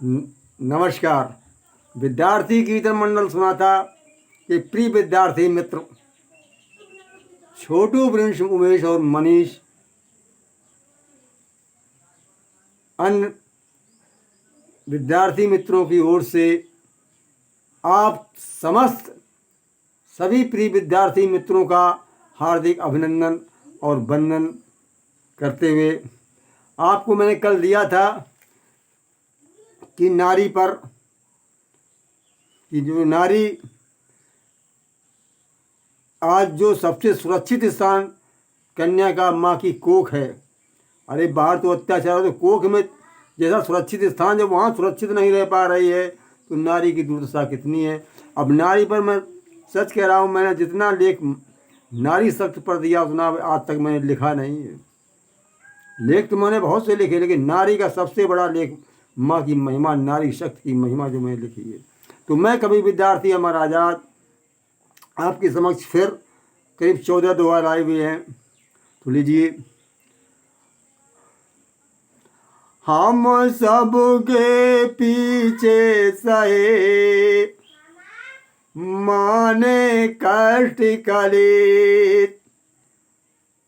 नमस्कार। विद्यार्थी कीर्तन मंडल सुना था कि प्रिय विद्यार्थी मित्र छोटू, प्रिंस, उमेश और मनीष अन्य विद्यार्थी मित्रों की ओर से आप समस्त सभी प्रिय विद्यार्थी मित्रों का हार्दिक अभिनंदन और वंदन करते हुए आपको मैंने कल दिया था कि नारी पर कि जो नारी आज जो सबसे सुरक्षित स्थान कन्या का माँ की कोख है। अरे बाहर तो अत्याचार हो, तो कोख में जैसा सुरक्षित स्थान जब वहाँ सुरक्षित नहीं रह पा रही है तो नारी की दुर्दशा कितनी है। अब नारी पर मैं सच कह रहा हूँ, मैंने जितना लेख नारी शक्ति पर दिया उतना आज तक मैंने लिखा नहीं है। लेख तो मैंने बहुत से लिखे, लेकिन नारी का सबसे बड़ा लेख माँ की महिमा, नारी शक्ति की महिमा जो मैंने लिखी है। तो मैं कवि विद्यार्थी अमर आज़ाद आपके समक्ष फिर करीब 14 दोहा आए हुए हैं। तो लीजिए। हम सबके पीछे सहे माने कष्ट कलेत,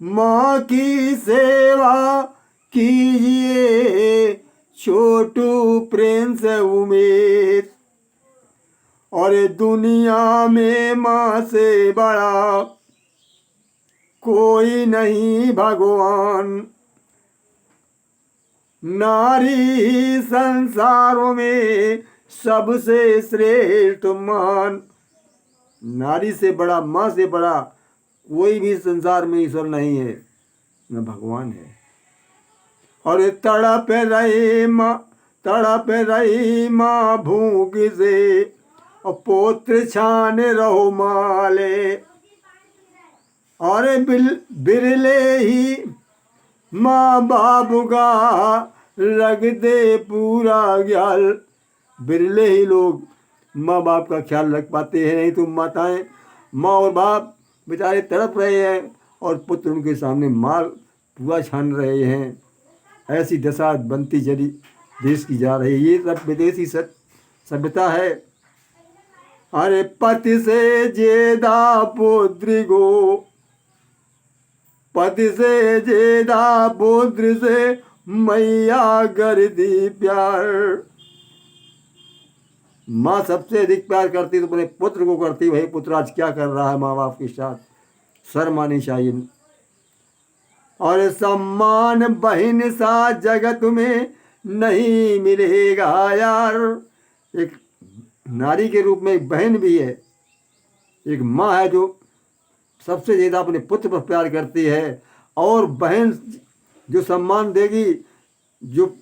माँ की सेवा कीजिए छोटू, प्रिंस, उमेश। और दुनिया में माँ से बड़ा कोई नहीं भगवान, नारी ही संसार में सबसे श्रेष्ठ मान। नारी से बड़ा, माँ से बड़ा कोई भी संसार में ईश्वर नहीं है, न भगवान है। और तड़प रही माँ भूख से, और पोत्र छान रहो माले। और बिरले ही माँ बाप का रख दे पूरा ख्याल। बिरले ही लोग माँ बाप का ख्याल रख पाते हैं, नहीं तो माताएं, माँ और बाप बेचारे तड़प रहे हैं और पुत्र उनके सामने माल पूरा छान रहे हैं। ऐसी दशा बनती चली देश की जा रही है। ये सब विदेशी सभ्यता है। अरे पति से जेदा पुत्र को, पति से जेदा पुत्र से मैया करती प्यार। माँ सबसे अधिक प्यार करती तो अपने पुत्र को करती। वही पुत्र आज क्या कर रहा है माँ बाप के साथ, शर्म आनी चाहिए। और सम्मान बहन सा जगत में नहीं मिलेगा यार। एक नारी के रूप में एक बहन भी है, एक माँ है जो सबसे ज़्यादा अपने पुत्र पर प्यार करती है। और बहन जो सम्मान देगी, जो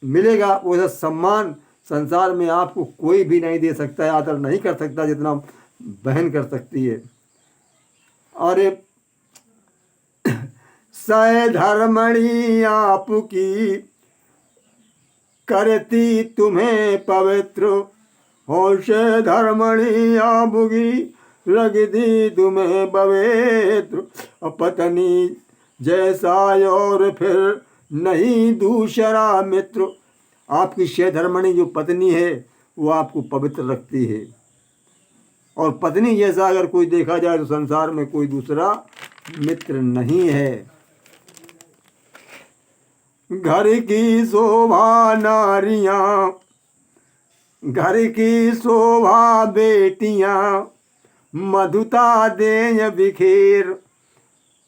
मिलेगा वैसा सम्मान संसार में आपको कोई भी नहीं दे सकता है, आदर नहीं कर सकता जितना बहन कर सकती है। और सह धर्मणी आपकी करती तुम्हें पवित्र, होश धर्मणी आपकी रख दी तुम्हें पवित्र। पत्नी जैसा और फिर नहीं दूसरा मित्र। आपकी सहधर्मणी जो पत्नी है वो आपको पवित्र रखती है, और पत्नी जैसा अगर कोई देखा जाए तो संसार में कोई दूसरा मित्र नहीं है। घर की शोभा नारियां, घर की शोभा बेटियां, मधुता दें बिखेर।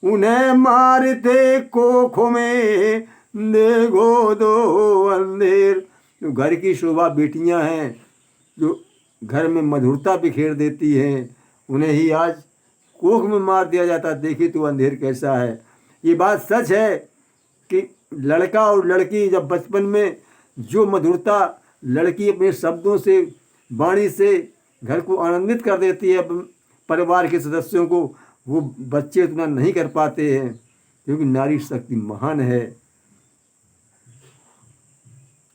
उन्हें मारते कोखों में देखो दो अंधेर। जो घर की शोभा बेटियां हैं, जो घर में मधुरता बिखेर देती हैं, उन्हें ही आज कोख में मार दिया जाता। देखिए तो अंधेर कैसा है। ये बात सच है कि लड़का और लड़की जब बचपन में जो मधुरता लड़की अपने शब्दों से, वाणी से घर को आनंदित कर देती है, परिवार के सदस्यों को, वो बच्चे उतना नहीं कर पाते हैं, क्योंकि नारी शक्ति महान है।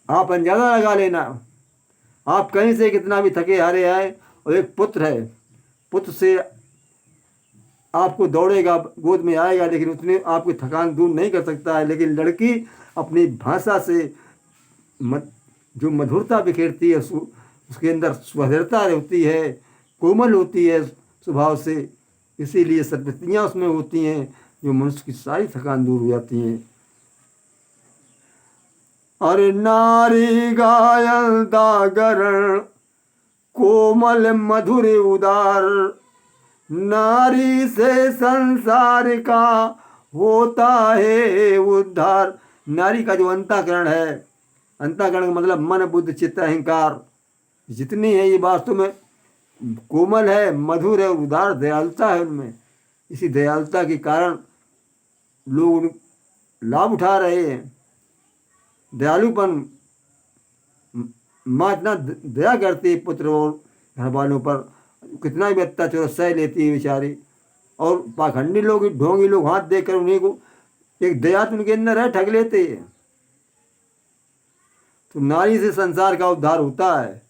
आप अंदाजा लगा लेना, आप कहीं से कितना भी थके हारे आए और एक पुत्र है, पुत्र से आपको दौड़ेगा, गोद में आएगा, लेकिन उतने आपकी थकान दूर नहीं कर सकता है। लेकिन लड़की अपनी भाषा से जो मधुरता बिखेरती है, उसके अंदर सुहृदता होती है, कोमल होती है स्वभाव से, इसीलिए सद्वृत्तियाँ उसमें होती हैं जो मनुष्य की सारी थकान दूर हो जाती हैं। अरे नारी गायल दागरण कोमल मधुर उदार, नारी से संसार का होता है उद्धार। नारी का जो अंतःकरण है, अंतःकरण का मतलब मन बुद्धि चित्त अहंकार जितनी है, ये वास्तव में कोमल है, मधुर है, उदार दयालुता है उनमें। इसी दयालुता के कारण लोग लाभ उठा रहे हैं। दयालुपन, माँ इतना दया करती है पुत्र और घर वालों पर, कितना भी अत्याचार सह लेती है बेचारी। और पाखंडी लोग, ढोंगी लोग हाथ देकर उन्हीं को एक दया तो उनके अंदर है, ठग लेते हैं। तो नारी से संसार का उद्धार होता है।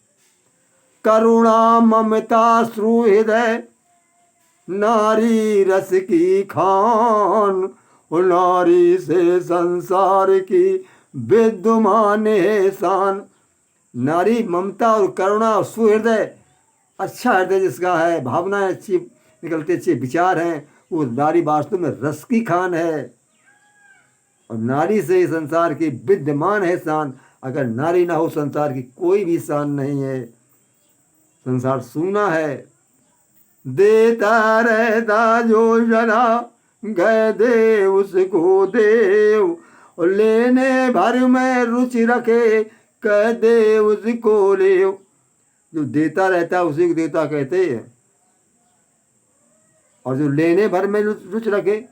करुणा ममता सुहृदय नारी रस की खान, और नारी से संसार की विद्यमान है शान। नारी ममता और करुणा और सुहृदय, अच्छा हृदय जिसका है, भावनाएं अच्छी निकलती, अच्छे विचार हैं, वो नारी वास्तव में रस की खान है। और नारी से संसार की विद्यमान है शान। अगर नारी ना हो संसार की कोई भी शान नहीं है, संसार सूना है। देता रहता जो जरा गए दे उसको देव, और लेने भर में रुचि रखे कह दे उसको लेव। जो देता रहता है उसी को देवता कहते हैं, और जो लेने भर में रुचि रखे,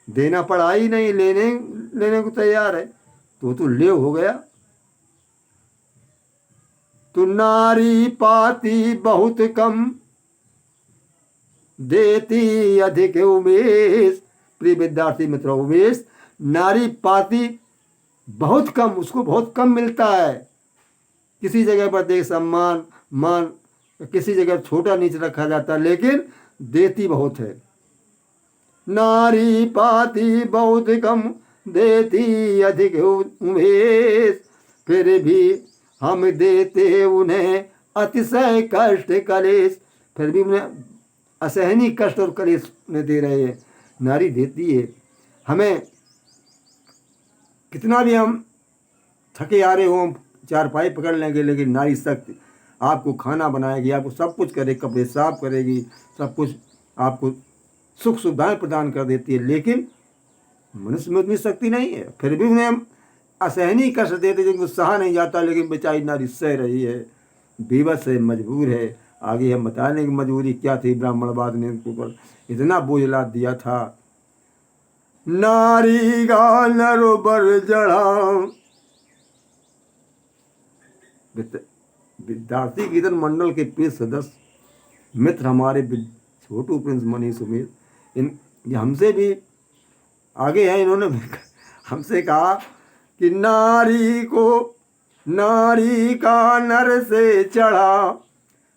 देना पड़ा ही नहीं, लेने को तैयार है, तो लेव हो गया। तो नारी पाती बहुत कम देती अधिक उमेश। प्रिय विद्यार्थी मित्रों, उमेश, नारी पाती बहुत कम, उसको बहुत कम मिलता है। किसी जगह पर देख सम्मान मान, किसी जगह छोटा नीचे रखा जाता है, लेकिन देती बहुत है। नारी पाती बहुत कम देती अधिक उमेश, फिर भी हम देते उन्हें अतिशय कष्ट कलेश। फिर भी उन्हें असहनीय कष्ट और कलेश में दे रहे हैं। नारी देती है हमें, कितना भी हम थके आ रहे हों, चारपाई पकड़ लेंगे, लेकिन नारी सख्त आपको खाना बनाएगी, आपको सब कुछ करेगी, कपड़े साफ करेगी, सब कुछ आपको सुख सुविधाएं प्रदान कर देती है। लेकिन मनुष्य में उतनी शक्ति नहीं है, फिर भी उन्हें हम असहनीय कष्ट देते जिनको सहा नहीं जाता, लेकिन बेचारी नारी सह रही है, बेबस है, मजबूर है। आगे हम बताने की मजबूरी क्या थी, ब्राह्मणवाद ने उनके ऊपर इतना बोझ लाद दिया था। नारी का नरोबर जड़ा, विद्यार्थी कीर्तन मंडल के प्रिय सदस्य मित्र हमारे छोटू प्रिंस मनीष उमेश, ये हमसे भी आगे हैं। इन्होंने हमसे कहा कि नारी का नर से चढ़ा,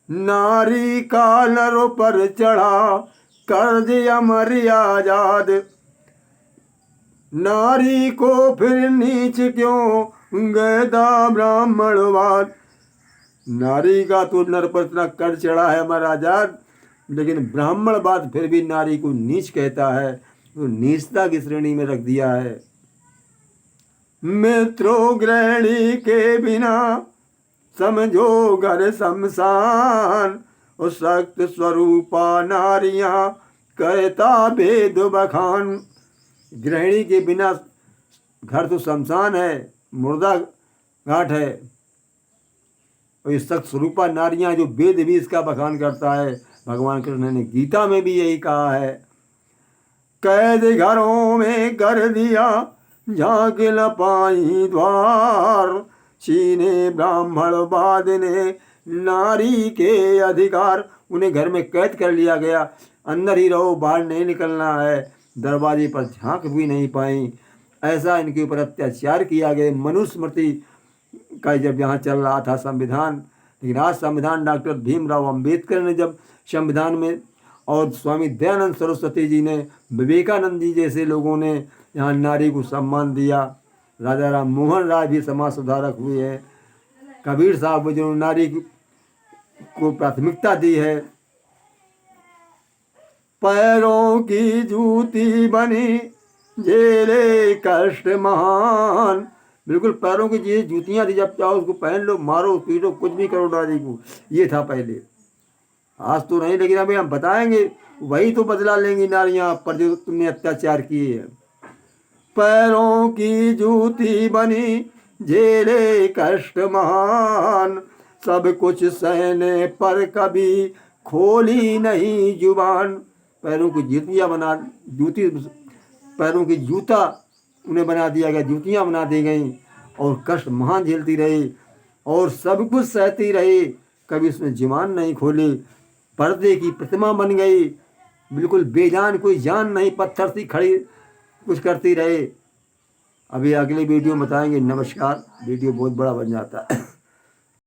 नारी का नरों पर चढ़ा कर्ज अमर आजाद। नारी को फिर नीच क्यों गदा ब्राह्मणवाद। नारी का तो नर पर इतना कर चढ़ा है हमारा आजाद, लेकिन ब्राह्मणवाद फिर भी नारी को नीच कहता है, तो नीचता की श्रेणी में रख दिया है। मित्रों गृहिणी के बिना समझो घर शमशान, और सख्त स्वरूपा नारियां कहता भेद बखान। गृहिणी के बिना घर तो शमशान है, मुर्दा घाट है। और ये सख्त स्वरूपा नारियां जो वेद भी इसका बखान करता है। भगवान कृष्ण ने गीता में भी यही कहा है, कैद घरों में कर दिया झांक न पाई द्वार, छीने ब्राह्मणवाद ने नारी के अधिकार। उन्हें घर में कैद कर लिया गया, अंदर ही रहो, बाहर नहीं निकलना है, दरवाजे पर झांक भी नहीं पाई। ऐसा इनके ऊपर अत्याचार किया गया। मनुस्मृति का जब यहाँ चल रहा था संविधान, लेकिन आज संविधान डॉक्टर भीमराव अंबेडकर ने जब संविधान में, और स्वामी दयानंद सरस्वती जी ने, विवेकानंद जी जैसे लोगों ने यहाँ नारी को सम्मान दिया। राजा राम मोहन राय भी समाज सुधारक हुए हैं। कबीर साहब जो नारी को प्राथमिकता दी है। पैरों की जूती बनी झेले कष्ट महान, बिल्कुल पैरों की ये जूतियां थी, जब चाहो उसको पहन लो, मारो पीटो, कुछ भी करो नारी को, ये था पहले। आज तो नहीं, लेकिन अभी हम बताएंगे, वही तो बदला लेंगी नारियां पर जो तुमने अत्याचार किए हैं। पैरों की जूती बनी झेले कष्ट महान, सब कुछ सहने पर कभी खोली नहीं जुबान। पैरों की जूतियाँ बना, जूती, पैरों की जूता उन्हें बना दिया गया, जूतियाँ बना दी गई, और कष्ट महान झेलती रही और सब कुछ सहती रही, कभी उसने जुबान नहीं खोली। पर्दे की प्रतिमा बन गई, बिल्कुल बेजान, कोई जान नहीं, पत्थर सी खड़ी कुछ करती रहे। अभी अगले वीडियो में बताएंगे। नमस्कार। वीडियो बहुत बड़ा बन जाता है।